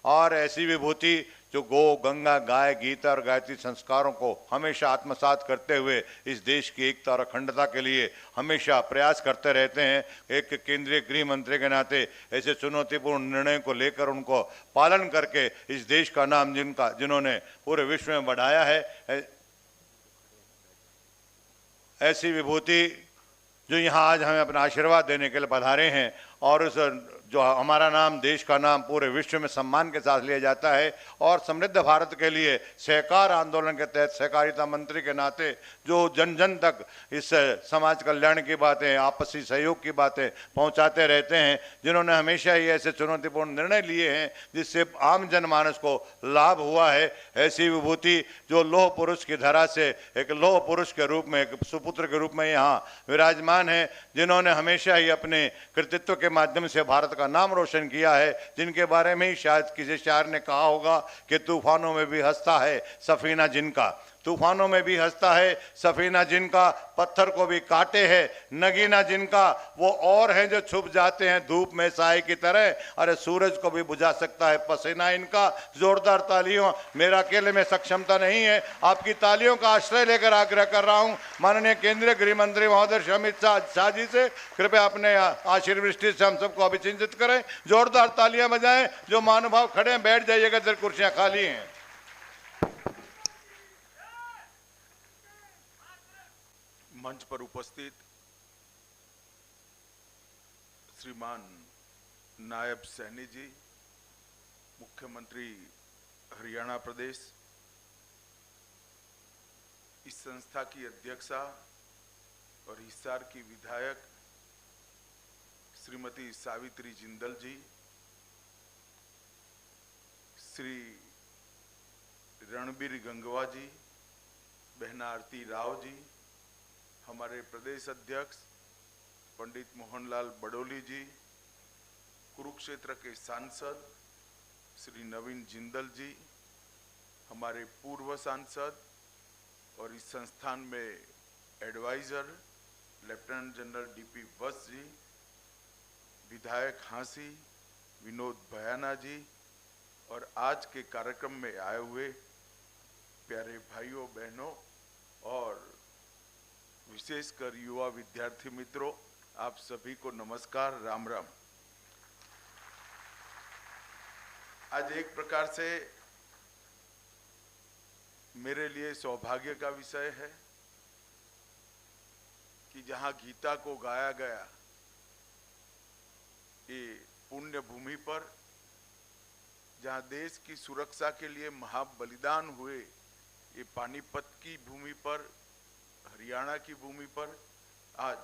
और ऐसी विभूति जो गो, गंगा, गाय, गीता और गायत्री संस्कारों को हमेशा आत्मसात करते हुए इस देश की एकता और अखंडता के लिए हमेशा प्रयास करते रहते हैं। एक केंद्रीय गृह मंत्री के नाते ऐसे चुनौतीपूर्ण निर्णय को लेकर उनको पालन करके इस देश का नाम जिन्होंने पूरे विश्व में बढ़ाया है, ऐसी विभूति जो यहाँ आज हमें अपना आशीर्वाद देने के लिए पधारे हैं और उस जो हमारा नाम, देश का नाम पूरे विश्व में सम्मान के साथ लिया जाता है और समृद्ध भारत के लिए सहकार आंदोलन के तहत सहकारिता मंत्री के नाते जो जन जन तक इस समाज कल्याण की बातें, आपसी सहयोग की बातें पहुंचाते रहते हैं, जिन्होंने हमेशा ही ऐसे चुनौतीपूर्ण निर्णय लिए हैं जिससे आम जनमानस को लाभ हुआ है, ऐसी विभूति जो लौह पुरुष की धरा से एक लौह पुरुष के रूप में, एक सुपुत्र के रूप में यहाँ विराजमान है, जिन्होंने हमेशा ही अपने कृतित्व के माध्यम से भारत का नाम रोशन किया है, जिनके बारे में ही शायद किसी शायर ने कहा होगा कि तूफानों में भी हंसता है सफीना जिनका, तूफानों में भी हंसता है सफीना जिनका, पत्थर को भी काटे है नगीना जिनका, वो और हैं जो छुप जाते हैं धूप में साए की तरह, अरे सूरज को भी बुझा सकता है पसीना इनका। जोरदार तालियों, मेरा अकेले में सक्षमता नहीं है, आपकी तालियों का आश्रय लेकर आग्रह कर रहा हूं माननीय केंद्रीय गृह मंत्री महोदय अमित शाह जी से, कृपया अपने आशीर्वृष्टि से हम सबको अभिचिंतित करें। जोरदार तालियां बजाएं। जो महानुभाव खड़े हैं बैठ जाइएगा, इधर कुर्सियां खाली हैं। मंच पर उपस्थित श्रीमान नायब सैनी जी, मुख्यमंत्री हरियाणा प्रदेश, इस संस्था की अध्यक्षा और हिसार की विधायक श्रीमती सावित्री जिंदल जी, श्री रणबीर गंगवा जी, बहना आरती राव जी, हमारे प्रदेश अध्यक्ष पंडित मोहनलाल बडोली जी, कुरुक्षेत्र के सांसद श्री नवीन जिंदल जी, हमारे पूर्व सांसद और इस संस्थान में एडवाइजर लेफ्टिनेंट जनरल डीपी वत्स जी, विधायक हांसी विनोद भयाना जी और आज के कार्यक्रम में आए हुए प्यारे भाइयों बहनों और विशेषकर युवा विद्यार्थी मित्रों, आप सभी को नमस्कार, राम राम। आज एक प्रकार से मेरे लिए सौभाग्य का विषय है कि जहां गीता को गाया गया, ये पुण्य भूमि पर, जहां देश की सुरक्षा के लिए महाबलिदान हुए, ये पानीपत की भूमि पर, हरियाणा की भूमि पर आज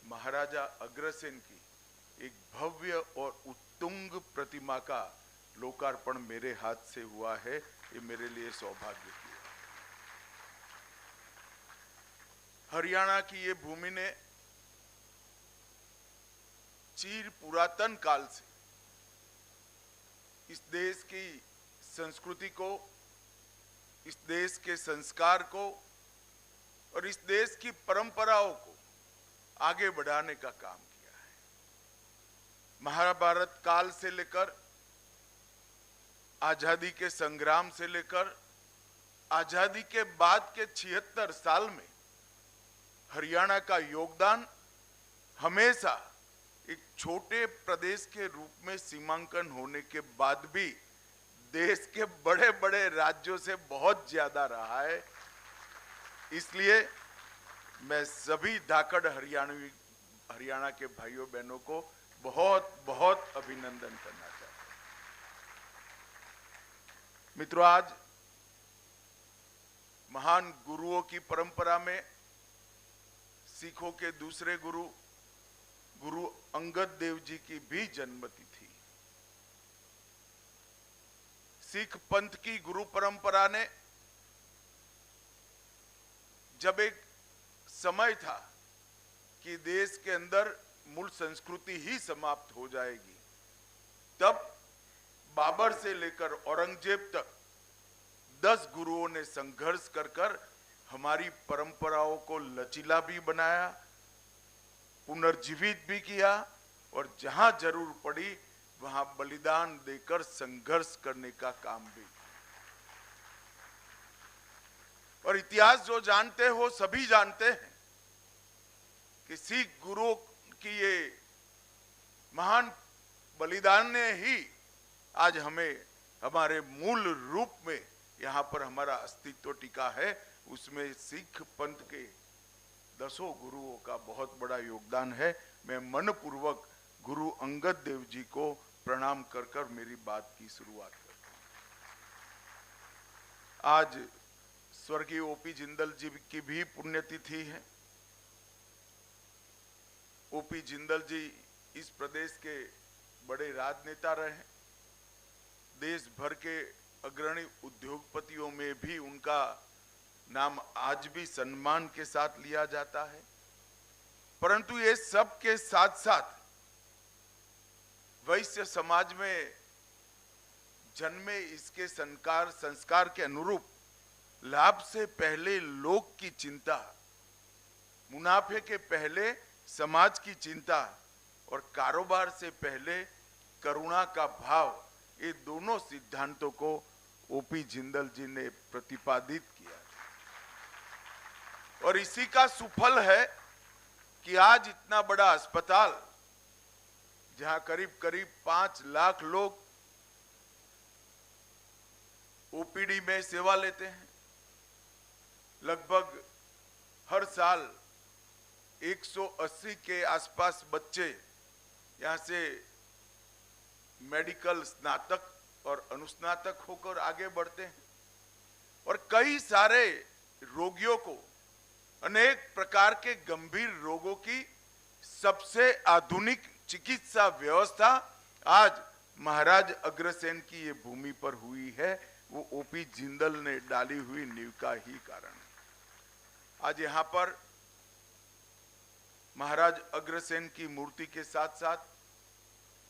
महाराजा अग्रसेन की एक भव्य और उत्तुंग प्रतिमा का लोकार्पण मेरे हाथ से हुआ है। ये मेरे लिए सौभाग्य की है। हरियाणा की ये भूमि ने चिर पुरातन काल से इस देश की संस्कृति को, इस देश के संस्कार को और इस देश की परंपराओं को आगे बढ़ाने का काम किया है। महाभारत काल से लेकर आजादी के संग्राम से लेकर आजादी के बाद के 76 साल में हरियाणा का योगदान हमेशा एक छोटे प्रदेश के रूप में सीमांकन होने के बाद भी देश के बड़े बड़े राज्यों से बहुत ज्यादा रहा है। इसलिए मैं सभी धाकड़ हरियाणा के भाइयों बहनों को बहुत बहुत अभिनंदन करना चाहता हूं। मित्रों, आज महान गुरुओं की परंपरा में सिखों के दूसरे गुरु गुरु अंगद देव जी की भी जन्मतिथि थी। सिख पंथ की गुरु परंपरा ने जब एक समय था कि देश के अंदर मूल संस्कृति ही समाप्त हो जाएगी, तब बाबर से लेकर औरंगजेब तक 10 गुरुओं ने संघर्ष कर हमारी परंपराओं को लचीला भी बनाया, पुनर्जीवित भी किया और जहां जरूर पड़ी वहां बलिदान देकर संघर्ष करने का काम भी। और इतिहास जो जानते हो सभी जानते हैं कि सिख गुरुओं की ये महान बलिदान ने ही आज हमें हमारे मूल रूप में यहाँ पर हमारा अस्तित्व टिका है। उसमें सिख पंथ के 10 गुरुओं का बहुत बड़ा योगदान है। मैं मनपूर्वक गुरु अंगद देव जी को प्रणाम कर कर मेरी बात की शुरुआत करता हूं। आज स्वर्गीय ओपी जिंदल जी की भी पुण्यतिथि है। ओपी जिंदल जी इस प्रदेश के बड़े राजनेता रहे। देश भर के अग्रणी उद्योगपतियों में भी उनका नाम आज भी सम्मान के साथ लिया जाता है। परंतु ये सब के साथ साथ वैश्य समाज में जन्मे इसके संस्कार के अनुरूप लाभ से पहले लोक की चिंता, मुनाफे के पहले समाज की चिंता और कारोबार से पहले करुणा का भाव, ये दोनों सिद्धांतों को ओपी जिंदल जी ने प्रतिपादित किया और इसी का सुफल है कि आज इतना बड़ा अस्पताल जहां करीब करीब 5 लाख लोग ओपीडी में सेवा लेते हैं। लगभग हर साल 180 के आसपास बच्चे यहां से मेडिकल स्नातक और अनुस्नातक होकर आगे बढ़ते हैं और कई सारे रोगियों को अनेक प्रकार के गंभीर रोगों की सबसे आधुनिक चिकित्सा व्यवस्था आज महाराज अग्रसेन की ये भूमि पर हुई है। वो ओपी जिंदल ने डाली हुई नींव का ही कारण है। आज यहाँ पर महाराज अग्रसेन की मूर्ति के साथ साथ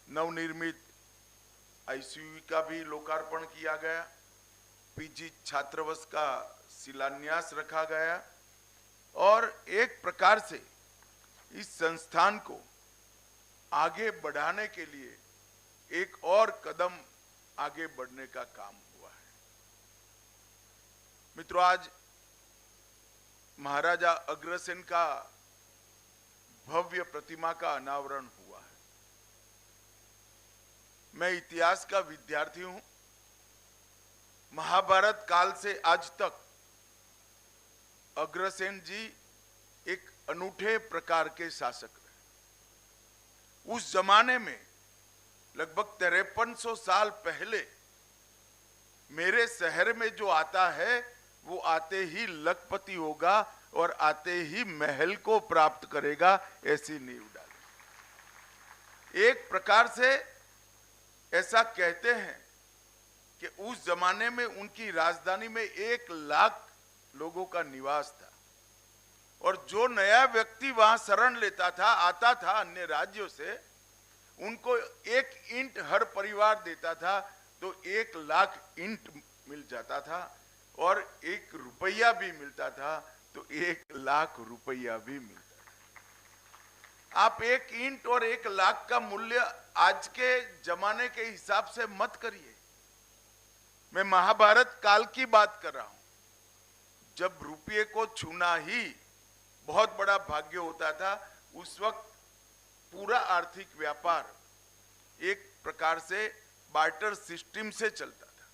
नवनिर्मित आईसीयू का भी लोकार्पण किया गया। पीजी छात्रावास का शिलान्यास रखा गया और एक प्रकार से इस संस्थान को आगे बढ़ाने के लिए एक और कदम आगे बढ़ने का काम हुआ है। मित्रों, आज महाराजा अग्रसेन का भव्य प्रतिमा का अनावरण हुआ है। मैं इतिहास का विद्यार्थी हूं। महाभारत काल से आज तक अग्रसेन जी एक अनूठे प्रकार के शासक रहे। उस जमाने में लगभग 5300 साल पहले मेरे शहर में जो आता है वो आते ही लखपति होगा और आते ही महल को प्राप्त करेगा, ऐसी नींव डाली। एक प्रकार से ऐसा कहते हैं कि उस जमाने में उनकी राजधानी में 1 लाख लोगों का निवास था और जो नया व्यक्ति वहां शरण लेता था, आता था अन्य राज्यों से, उनको 1 ईंट हर परिवार देता था तो 1 लाख ईंट मिल जाता था और 1 रुपया भी मिलता था तो 1 लाख रुपया भी मिलता था। आप 1 ईंट और 1 लाख का मूल्य आज के जमाने के हिसाब से मत करिए। मैं महाभारत काल की बात कर रहा हूं, जब रुपये को छूना ही बहुत बड़ा भाग्य होता था। उस वक्त पूरा आर्थिक व्यापार एक प्रकार से बार्टर सिस्टम से चलता था।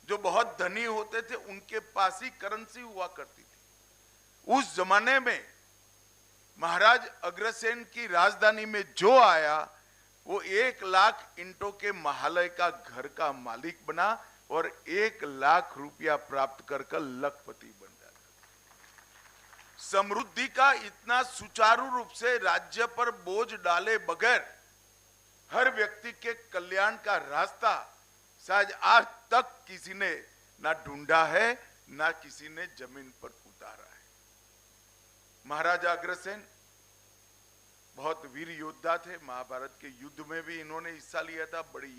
जो बहुत धनी होते थे उनके पास ही करेंसी हुआ करती थी। उस जमाने में महाराज अग्रसेन की राजधानी में जो आया वो 1 लाख ईंटों के महालय का घर का मालिक बना और 1 लाख रुपया प्राप्त कर लखपति बन जाता। समृद्धि का इतना सुचारू रूप से राज्य पर बोझ डाले बगैर हर व्यक्ति के कल्याण का रास्ता शायद आज तक किसी ने ना ढूंढा है ना किसी ने जमीन पर उतारा है। महाराजा अग्रसेन बहुत वीर योद्धा थे। महाभारत के युद्ध में भी इन्होंने हिस्सा लिया था बड़ी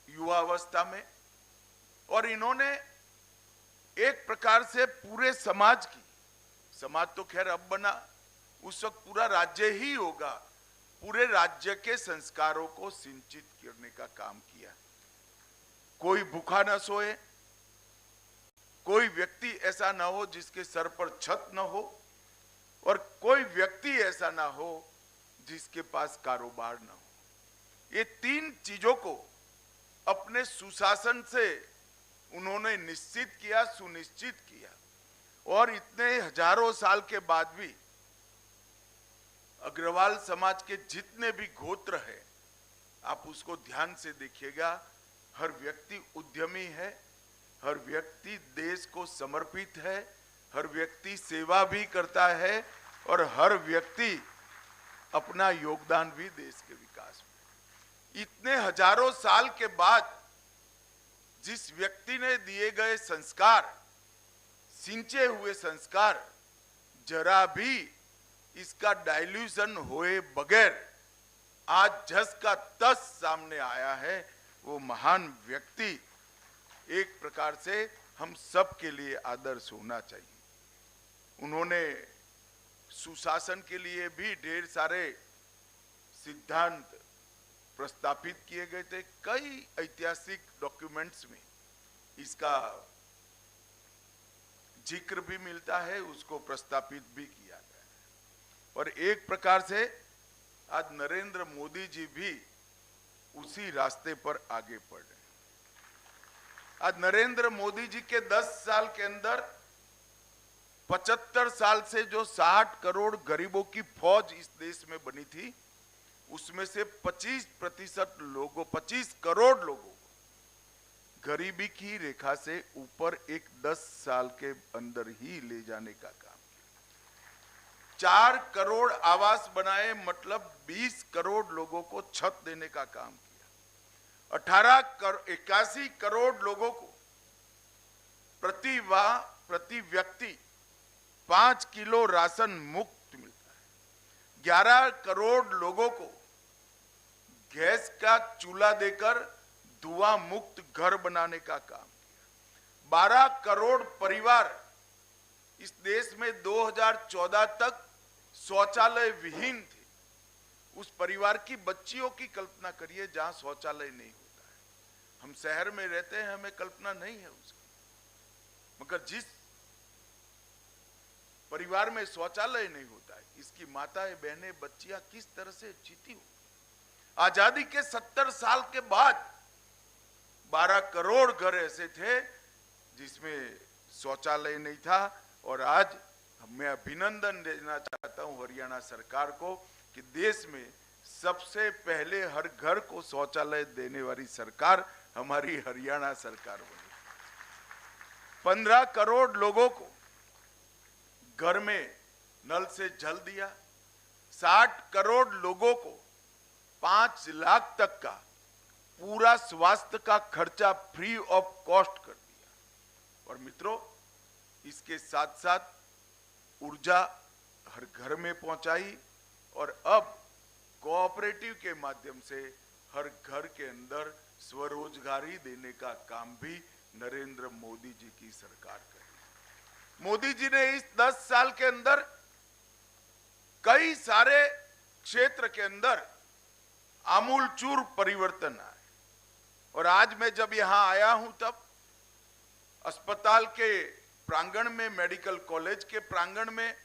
युवा अवस्था में और इन्होंने एक प्रकार से पूरे समाज की, समाज तो खैर अब बना, उस वक्त पूरा राज्य ही होगा, पूरे राज्य के संस्कारों को सिंचित करने का काम किया। कोई भूखा न सोए, कोई व्यक्ति ऐसा ना हो जिसके सर पर छत न हो, और कोई व्यक्ति ऐसा ना हो जिसके पास कारोबार न हो। ये तीन चीजों को अपने सुशासन से उन्होंने निश्चित किया, सुनिश्चित किया। और इतने हजारों साल के बाद भी अग्रवाल समाज के जितने भी गोत्र हैं, आप उसको ध्यान से देखिएगा, हर व्यक्ति उद्यमी है, हर व्यक्ति देश को समर्पित है, हर व्यक्ति सेवा भी करता है, और हर व्यक्ति अपना योगदान भी देश के विकास में। इतने हजारों साल के बाद जिस व्यक्ति ने दिए गए संस्कार, सिंचे हुए संस्कार, जरा भी इसका डाइल्यूशन होए बगैर आज जस का तस सामने आया है, वो महान व्यक्ति एक प्रकार से हम सब के लिए आदर्श होना चाहिए। उन्होंने सुशासन के लिए भी ढेर सारे सिद्धांत प्रस्तापित किए गए थे। कई ऐतिहासिक डॉक्यूमेंट्स में इसका जिक्र भी मिलता है, उसको प्रस्तापित भी किया गया है। और एक प्रकार से आज नरेंद्र मोदी जी भी उसी रास्ते पर आगे बढ़ रहे हैं। आज नरेंद्र मोदी जी के 10 साल के अंदर 75 साल से जो 60 करोड़ गरीबों की फौज इस देश में बनी थी, उसमें से 25% लोगों, 25 करोड़ लोगों गरीबी की रेखा से ऊपर एक 10 साल के अंदर ही ले जाने का काम किया। 4 करोड़ आवास बनाए, मतलब 20 करोड़ लोगों को छत देने का काम किया। 81 करोड़ लोगों को प्रति व्यक्ति 5 किलो राशन मुफ्त मिलता है। 11 करोड़ लोगों को गैस का चूल्हा देकर धुआं मुक्त घर बनाने का काम किया। 12 करोड़ परिवार इस देश में 2014 तक शौचालय विहीन थे। उस परिवार की बच्चियों की कल्पना करिए जहां शौचालय नहीं होता है। हम शहर में रहते हैं, हमें कल्पना नहीं है उसकी, मगर जिस परिवार में शौचालय नहीं होता है, इसकी माताएं, बहनें, बच्चियां किस तरह से जीती हो। आजादी के 70 साल के बाद 12 करोड़ घर ऐसे थे जिसमें शौचालय नहीं था। और आज मैं अभिनंदन देना चाहता हूं हरियाणा सरकार को कि देश में सबसे पहले हर घर को शौचालय देने वाली सरकार हमारी हरियाणा सरकार बनी। 15 करोड़ लोगों को घर में नल से जल दिया। 60 करोड़ लोगों को 5 लाख तक का पूरा स्वास्थ्य का खर्चा फ्री ऑफ कॉस्ट कर दिया। और मित्रों, इसके साथ साथ ऊर्जा हर घर में पहुंचाई, और अब कोऑपरेटिव के माध्यम से हर घर के अंदर स्वरोजगारी देने का काम भी नरेंद्र मोदी जी की सरकार करी। मोदी जी ने इस 10 साल के अंदर कई सारे क्षेत्र के अंदर आमूलचूर परिवर्तन आए। और आज मैं जब यहां आया हूं तब अस्पताल के प्रांगण में, मेडिकल कॉलेज के प्रांगण में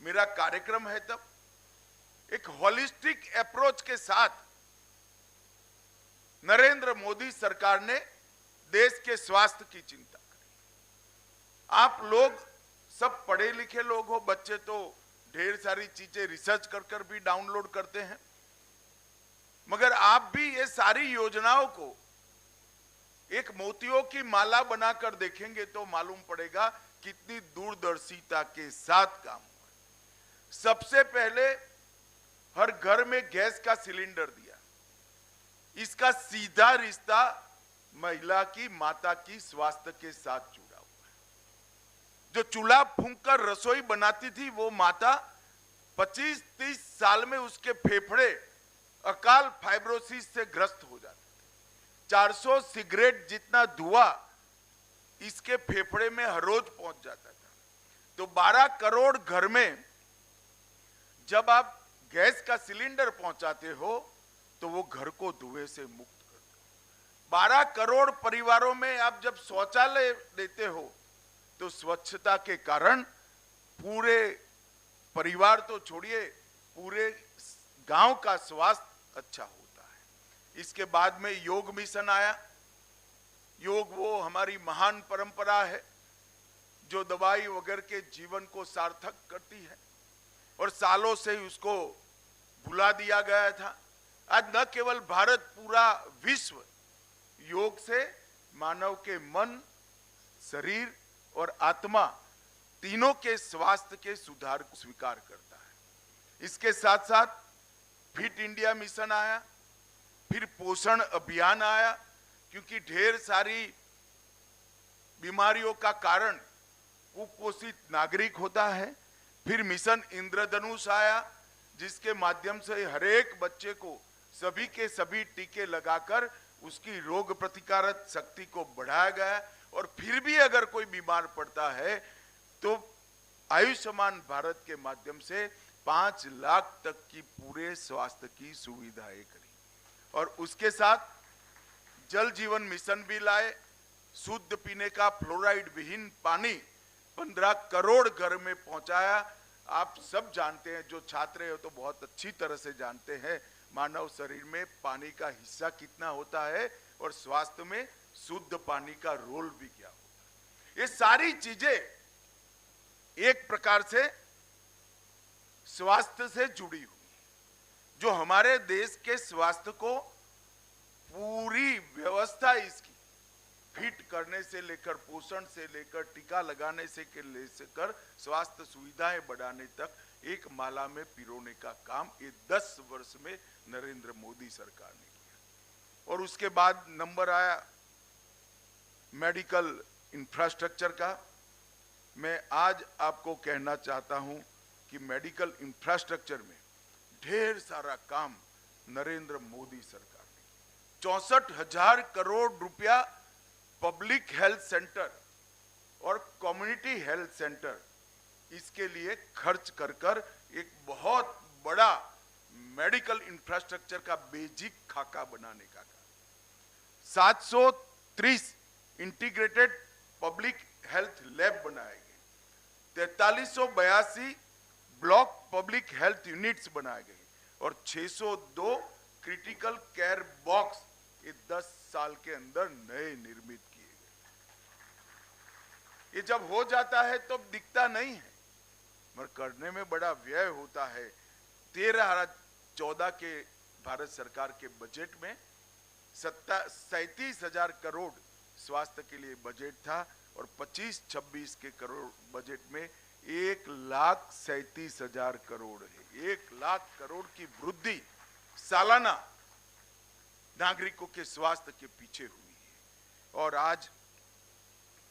मेरा कार्यक्रम है, तब एक होलिस्टिक अप्रोच के साथ नरेंद्र मोदी सरकार ने देश के स्वास्थ्य की चिंता करी। आप लोग सब पढ़े लिखे लोग हो, बच्चे तो ढेर सारी चीजें रिसर्च कर भी डाउनलोड करते हैं, मगर आप भी ये सारी योजनाओं को एक मोतियों की माला बनाकर देखेंगे तो मालूम पड़ेगा कितनी दूरदर्शिता के साथ काम हुआ। सबसे पहले हर घर में गैस का सिलेंडर दिया। इसका सीधा रिश्ता महिला की, माता की स्वास्थ्य के साथ जुड़ा हुआ है। जो चूल्हा फूंककर रसोई बनाती थी, वो माता 25-30 साल में उसके फेफड़े अकाल फाइब्रोसिस से ग्रस्त हो जाते थे। 400 सिगरेट जितना धुआं इसके फेफड़े में हर रोज पहुंच जाता था। तो 12 करोड़ घर में जब आप गैस का सिलेंडर पहुंचाते हो तो वो घर को धुएं से मुक्त कर दो। 12 करोड़ परिवारों में आप जब शौचालय देते हो तो स्वच्छता के कारण पूरे परिवार तो छोड़िए, पूरे गांव का स्वास्थ्य अच्छा होता है। इसके बाद में योग मिशन आया। योग वो हमारी महान परंपरा है जो दवाई वगैरह के जीवन को सार्थक करती है और सालों से उसको भुला दिया गया था। आज न केवल भारत, पूरा विश्व योग से मानव के मन, शरीर और आत्मा तीनों के स्वास्थ्य के सुधार को स्वीकार करता है। इसके साथ साथ फिट इंडिया मिशन आया, फिर पोषण अभियान आया, क्योंकि ढेर सारी बीमारियों का कारण कुपोषित नागरिक होता है। फिर मिशन इंद्रधनुष आया, जिसके माध्यम से हर एक बच्चे को सभी के सभी टीके लगाकर उसकी रोग प्रतिकारक शक्ति को बढ़ाया गया। और फिर भी अगर कोई बीमार पड़ता है तो आयुष्मान भारत के माध्यम से 5 लाख तक की पूरे स्वास्थ्य की सुविधाएं करी। और उसके साथ जल जीवन मिशन भी लाए। शुद्ध पीने का फ्लोराइड विहीन पानी 15 करोड़ घर में पहुंचाया। आप सब जानते हैं, जो छात्र हो तो बहुत अच्छी तरह से जानते हैं, मानव शरीर में पानी का हिस्सा कितना होता है और स्वास्थ्य में शुद्ध पानी का रोल भी क्या होता है। ये सारी चीजें एक प्रकार से स्वास्थ्य से जुड़ी हुई, जो हमारे देश के स्वास्थ्य को पूरी व्यवस्था इसकी फिट करने से लेकर, पोषण से लेकर, टीका लगाने से लेकर स्वास्थ्य सुविधाएं बढ़ाने तक एक माला में पिरोने का काम ये 10 वर्ष में नरेंद्र मोदी सरकार ने किया। और उसके बाद नंबर आया मेडिकल इंफ्रास्ट्रक्चर का। मैं आज आपको कहना चाहता हूं कि मेडिकल इंफ्रास्ट्रक्चर में ढेर सारा काम नरेंद्र मोदी सरकार ने 64,000 करोड़ रुपया पब्लिक हेल्थ सेंटर और कम्युनिटी हेल्थ सेंटर इसके लिए खर्च कर कर एक बहुत बड़ा मेडिकल इंफ्रास्ट्रक्चर का बेसिक खाका बनाने का काम। 730 इंटीग्रेटेड पब्लिक हेल्थ लैब बनाए गए, 4382 ब्लॉक पब्लिक हेल्थ यूनिट्स बनाए गए और 602 क्रिटिकल केयर बॉक्स ये 10 साल के अंदर नए निर्मित किए गए। ये जब हो जाता है तो दिखता नहीं है, मगर करने में बड़ा व्यय होता है। 13-14 के भारत सरकार के बजट में 37,000 करोड़ स्वास्थ्य के लिए बजट था और 25-26 के करोड़ बजट में 1,37,000 करोड़ है। 1 लाख करोड़ की वृद्धि सालाना नागरिकों के स्वास्थ्य के पीछे हुई है। और आज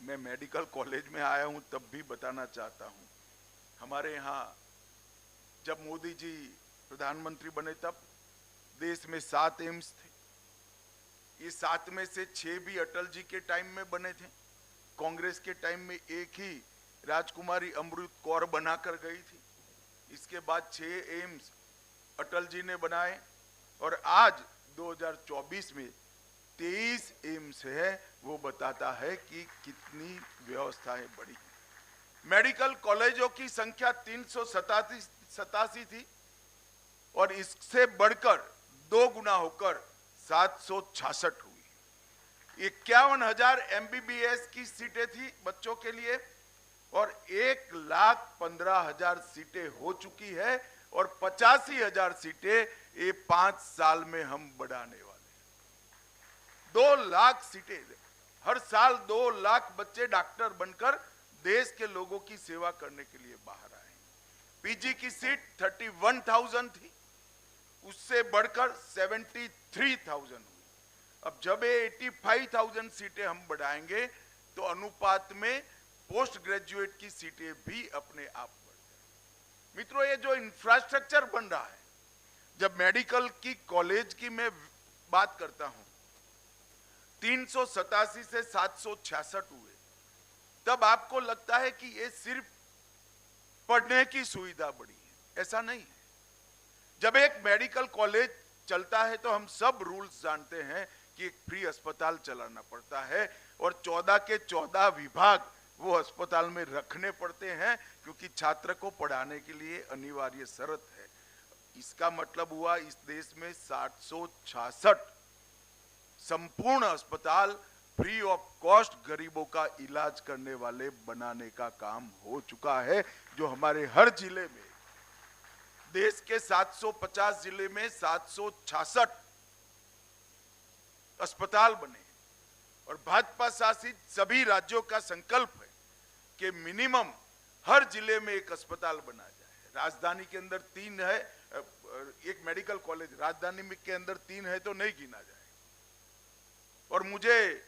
मैं मेडिकल कॉलेज में आया हूं तब भी बताना चाहता हूं, हमारे यहां जब मोदी जी प्रधानमंत्री बने तब देश में 7 एम्स थे। ये 7 में से 6 भी अटल जी के टाइम में बने थे। कांग्रेस के टाइम में एक ही राजकुमारी अमृत कौर बनाकर गई थी। इसके बाद 6 एम्स अटल जी ने बनाए और आज 2024 में 23 एम्स है। वो बताता है कि कितनी व्यवस्थाएं बढ़ी। मेडिकल कॉलेजों की संख्या 387 थी और इससे बढ़कर 2 गुना होकर 766 हुई। 51,000 MBBS की सीटें थी बच्चों के लिए और 1,15,000 सीटें हो चुकी है और 85,000 सीटें ये 5 साल में हम बढ़ाने वाले हैं। 2 लाख सीटें, हर साल 2 लाख बच्चे डॉक्टर बनकर देश के लोगों की सेवा करने के लिए बाहर आए। पीजी की सीट 31,000 थी, उससे बढ़कर 73,000 हुई। अब जब ये 85,000 सीटें हम बढ़ाएंगे तो अनुपात में पोस्ट ग्रेजुएट की सीटें भी अपने आप बढ़ जाएंगी। मित्रों, ये जो इंफ्रास्ट्रक्चर बन रहा है, जब मेडिकल की कॉलेज की मैं बात करता हूं, 387 से 766 हुए, तब आपको लगता है कि ये सिर्फ पढ़ने की सुविधा बढ़ी है। ऐसा नहीं है। जब एक मेडिकल कॉलेज चलता है तो हम सब रूल्स जानते हैं कि एक फ्री अस्पताल चलाना पड़ता है और 14 के 14 विभाग वो अस्पताल में रखने पड़ते हैं, क्योंकि छात्र को पढ़ाने के लिए अनिवार्य शर्त है। इसका मतलब हुआ इस देश में 766 संपूर्ण अस्पताल फ्री ऑफ कॉस्ट गरीबों का इलाज करने वाले बनाने का काम हो चुका है, जो हमारे हर जिले में, देश के 750 जिले में 766 अस्पताल बने। और भाजपा शासित सभी राज्यों का संकल्प है कि मिनिमम हर जिले में एक अस्पताल बना जाए। राजधानी के अंदर 3 है, एक मेडिकल कॉलेज राजधानी में के अंदर 3 है तो नहीं गिना जाए। और मुझे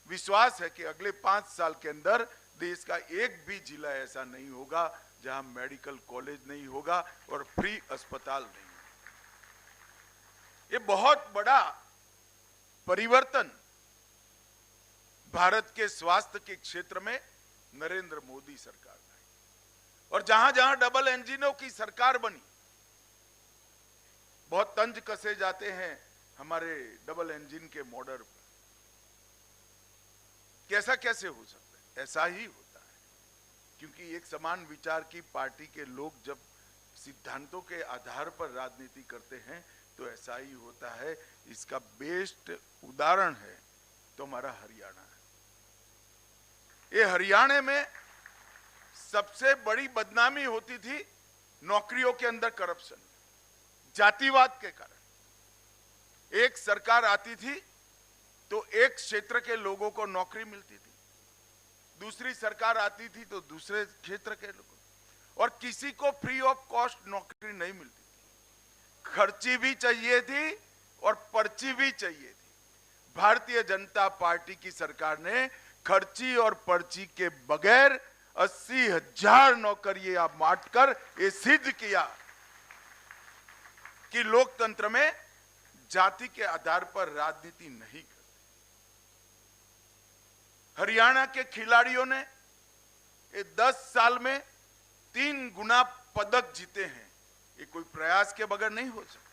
विश्वास है कि अगले 5 साल के अंदर देश का एक भी जिला ऐसा नहीं होगा जहां मेडिकल कॉलेज नहीं होगा और फ्री अस्पताल नहीं होगा। ये बहुत बड़ा परिवर्तन भारत के स्वास्थ्य के क्षेत्र में नरेंद्र मोदी सरकार लाई। और जहां जहां डबल इंजनों की सरकार बनी, बहुत तंज कसे जाते हैं हमारे डबल इंजन के मॉडल पर। कैसा कैसे हो सकता है? ऐसा ही होता है, क्योंकि एक समान विचार की पार्टी के लोग जब सिद्धांतों के आधार पर राजनीति करते हैं तो ऐसा ही होता है। इसका बेस्ट उदाहरण है तो हमारा हरियाणा है। ये हरियाणा में सबसे बड़ी बदनामी होती थी नौकरियों के अंदर करप्शन, जातिवाद के कारण। एक सरकार आती थी तो एक क्षेत्र के लोगों को नौकरी मिलती थी, दूसरी सरकार आती थी तो दूसरे क्षेत्र के लोगों, और किसी को फ्री ऑफ कॉस्ट नौकरी नहीं मिलती थी। खर्ची भी चाहिए थी और पर्ची भी चाहिए थी। भारतीय जनता पार्टी की सरकार ने खर्ची और पर्ची के बगैर 80,000 नौकरियां बांटकर ये सिद्ध किया कि लोकतंत्र में जाति के आधार पर राजनीति नहीं करती। हरियाणा के खिलाड़ियों ने ये 10 साल में 3 गुना पदक जीते हैं। ये कोई प्रयास के बगैर नहीं हो सकता।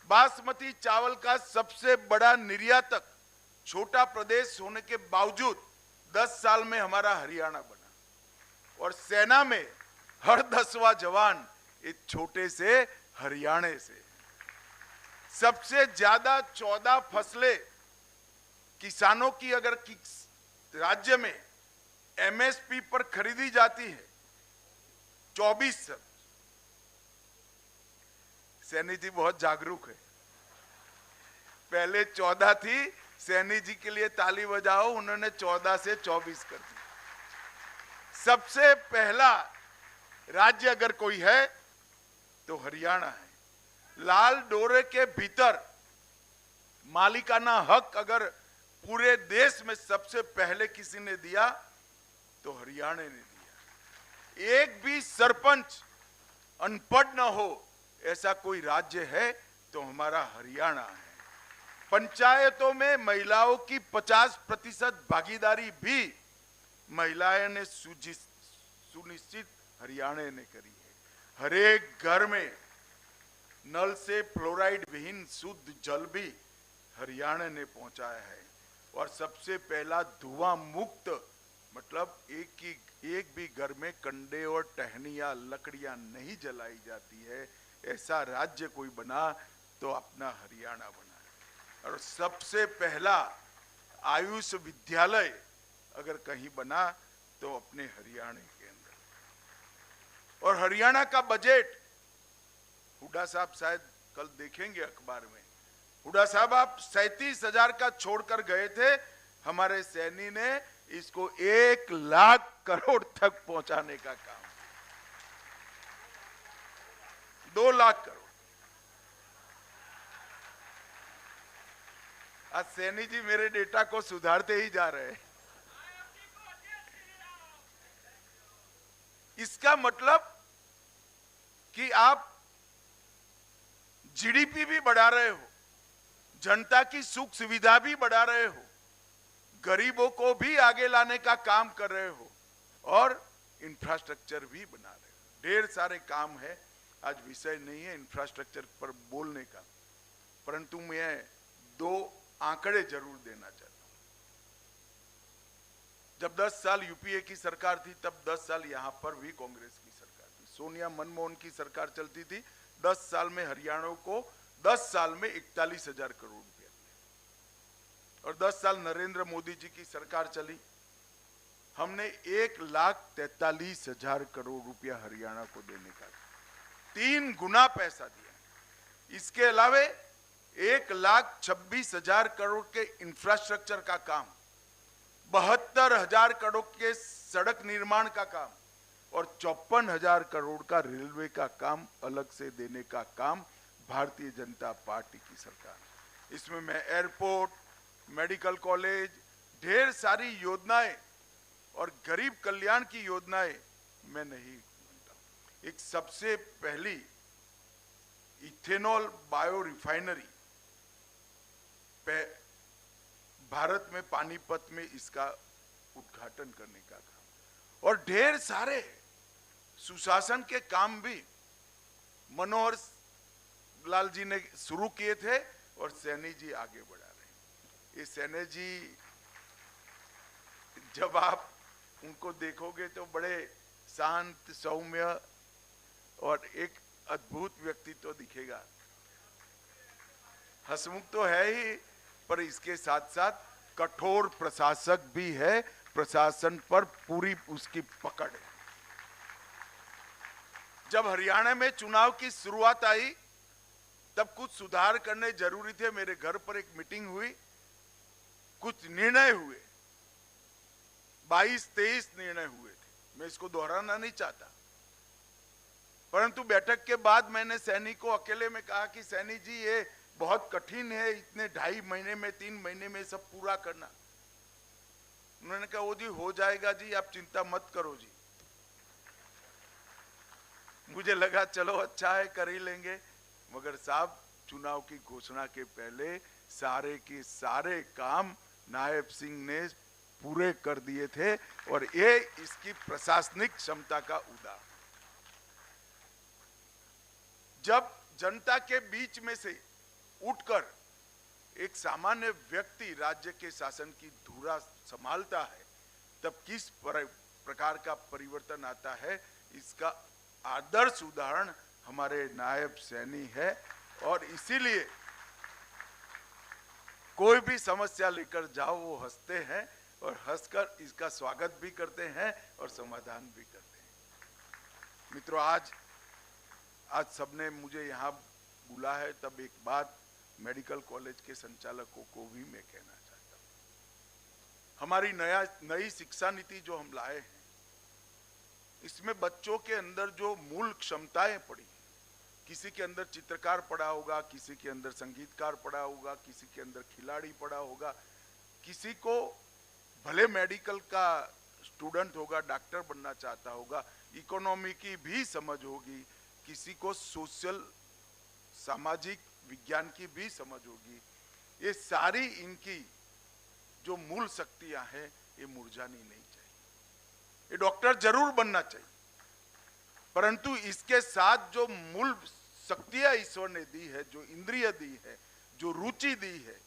बासमती चावल का सबसे बड़ा निर्यातक छोटा प्रदेश होने के बावजूद 10 साल में हमारा हरियाणा बना। और सेना में हर 10वां जवान एक छोटे से हरियाणा से। सबसे ज्यादा 14 फसलें किसानों की अगर राज्य में एमएसपी पर खरीदी जाती है 24। सैनी जी बहुत जागरूक है। पहले 14 थी, सैनी जी के लिए ताली बजाओ, उन्होंने 14 से 24 कर दी। सबसे पहला राज्य अगर कोई है तो हरियाणा है। लाल डोरे के भीतर मालिकाना हक अगर पूरे देश में सबसे पहले किसी ने दिया तो हरियाणा ने दिया। एक भी सरपंच अनपढ़ न हो ऐसा कोई राज्य है तो हमारा हरियाणा है। पंचायतों में महिलाओं की 50% भागीदारी भी महिलाएं ने सुनिश्चित हरियाणा ने करी है। हर एक घर में नल से फ्लोराइड विहीन शुद्ध जल भी हरियाणा ने पहुंचाया है। और सबसे पहला धुआं मुक्त, मतलब एक भी घर में कंडे और टहनियां लकड़ियां नहीं जलाई जाती है, ऐसा राज्य कोई बना तो अपना हरियाणा बना। और सबसे पहला आयुष विद्यालय अगर कहीं बना तो अपने हरियाणा के अंदर। और हरियाणा का बजट हुड्डा साहब शायद कल देखेंगे अखबार में। हुड्डा साहब आप 37,000 का छोड़कर गए थे, हमारे सैनी ने इसको 1 लाख करोड़ तक पहुंचाने का काम, 2 लाख करोड़। आज सैनी जी मेरे डेटा को सुधारते ही जा रहे हैं। इसका मतलब कि आप जीडीपी भी बढ़ा रहे हो, जनता की सुख सुविधा भी बढ़ा रहे हो, गरीबों को भी आगे लाने का काम कर रहे हो और इंफ्रास्ट्रक्चर भी बना रहे हो। ढेर सारे काम है। आज विषय नहीं है इंफ्रास्ट्रक्चर पर बोलने का, परंतु मैं 2 आंकड़े जरूर देना चाहता हूं। जब 10 साल यूपीए की सरकार थी, तब 10 साल यहां पर भी कांग्रेस की सरकार थी। सोनिया मनमोहन की सरकार चलती थी। 10 साल में हरियाणा को 10 साल में 41,000 करोड़ रुपया दिया। और 10 साल नरेंद्र मोदी जी की सरकार चली, हमने 1,43,000 करोड़ रुपया हरियाणा को देने का, 3 गुना पैसा दिया। इसके अलावे 1,26,000 करोड़ के इंफ्रास्ट्रक्चर का काम, 72,000 करोड़ के सड़क निर्माण का काम और 54,000 करोड़ का रेलवे का काम अलग से देने का काम भारतीय जनता पार्टी की सरकार। इसमें मैं एयरपोर्ट, मेडिकल कॉलेज, ढेर सारी योजनाएं और गरीब कल्याण की योजनाएं मैं नहीं मानता। एक सबसे पहली इथेनॉल बायो रिफाइनरी भारत में पानीपत में इसका उद्घाटन करने का काम और ढेर सारे सुशासन के काम भी मनोहर लाल जी ने शुरू किए थे और सैनी जी आगे बढ़ा रहे हैं। ये सैनी जी, जब आप उनको देखोगे तो बड़े शांत, सौम्य और एक अद्भुत व्यक्तित्व दिखेगा। हंसमुख तो है ही, पर इसके साथ साथ कठोर प्रशासक भी है। प्रशासन पर पूरी उसकी पकड़ है। जब हरियाणा में चुनाव की शुरुआत आई, तब कुछ सुधार करने जरूरी थे। मेरे घर पर एक मीटिंग हुई, कुछ निर्णय हुए, 22-23 निर्णय हुए थे। मैं इसको दोहराना नहीं चाहता, परंतु बैठक के बाद मैंने सैनी को अकेले में कहा कि सैनी जी, ये बहुत कठिन है, इतने 2.5 महीने में 3 महीने में सब पूरा करना। उन्होंने कहा, वो जी हो जाएगा जी, आप चिंता मत करो जी। मुझे लगा चलो अच्छा है, कर ही लेंगे। मगर साहब, चुनाव की घोषणा के पहले सारे के सारे काम नायब सिंह ने पूरे कर दिए थे और ये इसकी प्रशासनिक क्षमता का उदाहरण। जब जनता के बीच में से उठकर एक सामान्य व्यक्ति राज्य के शासन की धुरा संभालता है, तब किस प्रकार का परिवर्तन आता है, इसका आदर्श उदाहरण हमारे नायब सैनी है। और इसीलिए कोई भी समस्या लेकर जाओ, वो हंसते हैं और हंसकर इसका स्वागत भी करते हैं और समाधान भी करते हैं। मित्रों, आज सबने मुझे यहाँ बुला है, तब एक बात मेडिकल कॉलेज के संचालकों को भी मैं कहना चाहता हूँ। हमारी नई शिक्षा नीति जो हम लाए हैं, इसमें बच्चों के अंदर जो मूल क्षमताएं पड़ी, किसी के अंदर चित्रकार पड़ा होगा, किसी के अंदर संगीतकार पड़ा होगा, किसी के अंदर खिलाड़ी पड़ा होगा, किसी को भले मेडिकल का स्टूडेंट होगा, डॉक्टर बनना चाहता होगा, इकोनॉमी की भी समझ होगी, किसी को सोशल सामाजिक विज्ञान की भी समझ होगी। ये सारी इनकी जो मूल शक्तियां हैं, ये मुरझानी नहीं चाहिए। ये डॉक्टर जरूर बनना चाहिए, परंतु इसके साथ जो मूल शक्तियां ईश्वर ने दी है, जो इंद्रिय दी है, जो रुचि दी है,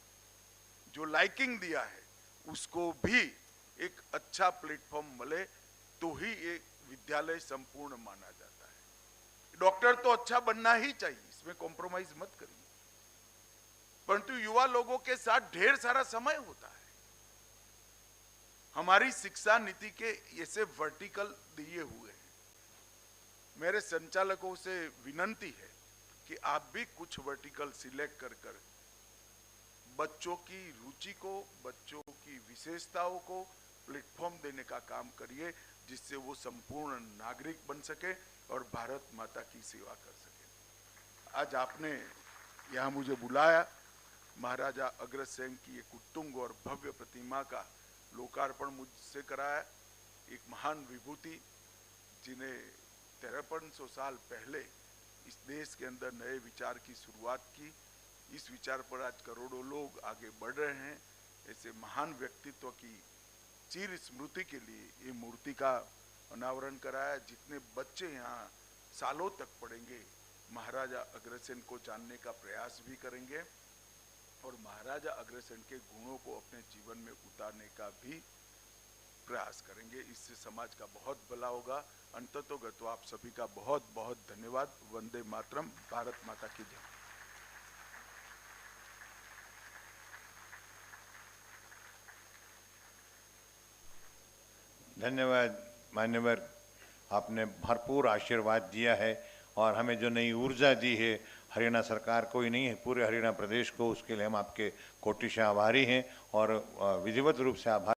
जो लाइकिंग दिया है, उसको भी एक अच्छा प्लेटफॉर्म मिले तो ही ये विद्यालय संपूर्ण माना जाता है। डॉक्टर तो अच्छा बनना ही चाहिए, इसमें कॉम्प्रोमाइज मत करिए, परंतु युवा लोगों के साथ ढेर सारा समय होता है। हमारी शिक्षा नीति के ऐसे वर्टिकल दिए हुए हैं। मेरे संचालकों से विनंती है कि आप भी कुछ वर्टिकल सिलेक्ट कर बच्चों की रुचि को, बच्चों की विशेषताओं को प्लेटफॉर्म देने का काम करिए, जिससे वो संपूर्ण नागरिक बन सके और भारत माता की सेवा कर सके। आज आपने यहाँ मुझे बुलाया, महाराजा अग्रसेन की एक उत्तुंग और भव्य प्रतिमा का लोकार्पण मुझसे कराया। एक महान विभूति जिन्हें 5300 साल पहले इस देश के अंदर नए विचार की शुरुआत की, इस विचार पर आज करोड़ों लोग आगे बढ़ रहे हैं। ऐसे महान व्यक्तित्व की चिर स्मृति के लिए ये मूर्ति का अनावरण कराया। जितने बच्चे यहाँ सालों तक पढ़ेंगे, महाराजा अग्रसेन को जानने का प्रयास भी करेंगे और महाराजा अग्रसेन के गुणों को अपने जीवन में उतारने का भी प्रयास करेंगे। इससे समाज का बहुत भला होगा। अंततोगत्वा आप सभी का बहुत बहुत धन्यवाद। वंदे मातरम। भारत माता की जय। धन्यवाद मान्यवर, आपने भरपूर आशीर्वाद दिया है और हमें जो नई ऊर्जा दी है हरियाणा सरकार को ही नहीं है, पूरे हरियाणा प्रदेश को, उसके लिए हम आपके कोटिशः आभारी हैं और विधिवत रूप से आभार